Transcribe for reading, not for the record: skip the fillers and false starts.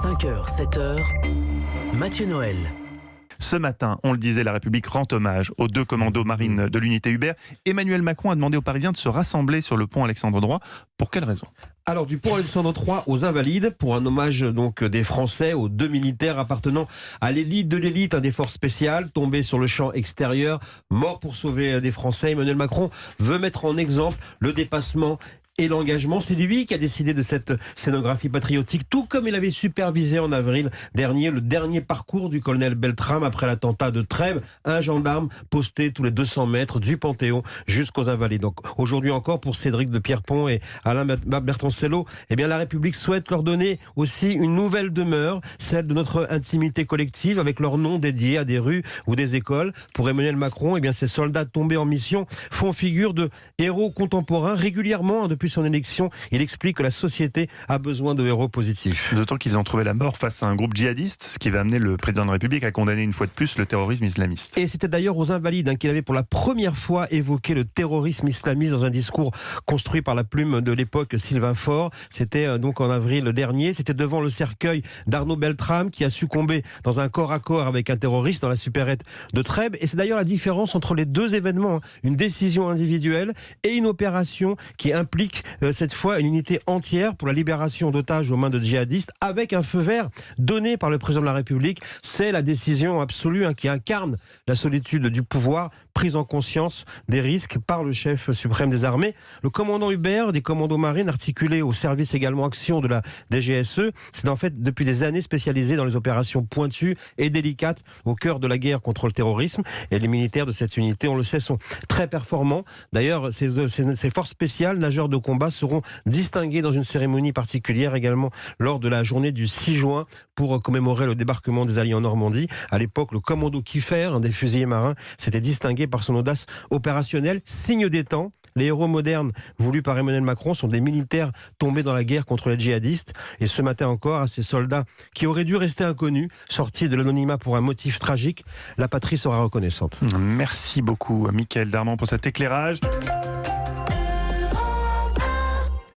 5h, 7h, Mathieu Noël. Ce matin, on le disait, la République rend hommage aux 2 commandos marines de l'unité Hubert. Emmanuel Macron a demandé aux Parisiens de se rassembler sur le pont Alexandre III. Pour quelle raison ? Alors du pont Alexandre III aux Invalides, pour un hommage donc des Français aux 2 militaires appartenant à l'élite de l'élite, des forces spéciales, tombés sur le champ extérieur, morts pour sauver des Français. Emmanuel Macron veut mettre en exemple le dépassement et l'engagement. C'est lui qui a décidé de cette scénographie patriotique, tout comme il avait supervisé en avril dernier le dernier parcours du colonel Beltrame après l'attentat de Trèbes, un gendarme posté tous les 200 mètres du Panthéon jusqu'aux Invalides. Donc aujourd'hui encore, pour Cédric de Pierrepont et Alain Bertoncello, eh bien la République souhaite leur donner aussi une nouvelle demeure, celle de notre intimité collective, avec leur nom dédié à des rues ou des écoles. Pour Emmanuel Macron, eh bien ces soldats tombés en mission font figure de héros contemporains régulièrement depuis son élection. Il explique que la société a besoin de héros positifs. D'autant qu'ils ont trouvé la mort face à un groupe djihadiste, ce qui va amener le président de la République à condamner une fois de plus le terrorisme islamiste. Et c'était d'ailleurs aux Invalides qu'il avait pour la première fois évoqué le terrorisme islamiste dans un discours construit par la plume de l'époque Sylvain Faure. C'était donc en avril dernier. C'était devant le cercueil d'Arnaud Beltrame qui a succombé dans un corps à corps avec un terroriste dans la supérette de Trèbes. Et c'est d'ailleurs la différence entre les deux événements. Une décision individuelle et une opération qui implique cette fois une unité entière pour la libération d'otages aux mains de djihadistes avec un feu vert donné par le président de la République. C'est la décision absolue qui incarne la solitude du pouvoir, prise en conscience des risques par le chef suprême des armées. Le commandant Hubert des commandos marines, articulé au service également action de la DGSE, c'est en fait depuis des années spécialisé dans les opérations pointues et délicates au cœur de la guerre contre le terrorisme. Et les militaires de cette unité, on le sait, sont très performants. D'ailleurs, ces forces spéciales, nageurs de combat, seront distingués dans une cérémonie particulière également lors de la journée du 6 juin pour commémorer le débarquement des Alliés en Normandie. À l'époque, le commando Kiefer, un des fusiliers marins, s'était distingué par son audace opérationnelle, signe des temps. Les héros modernes voulus par Emmanuel Macron sont des militaires tombés dans la guerre contre les djihadistes. Et ce matin encore, à ces soldats qui auraient dû rester inconnus, sortis de l'anonymat pour un motif tragique, la patrie sera reconnaissante. Merci beaucoup, Mickaël Darman, pour cet éclairage.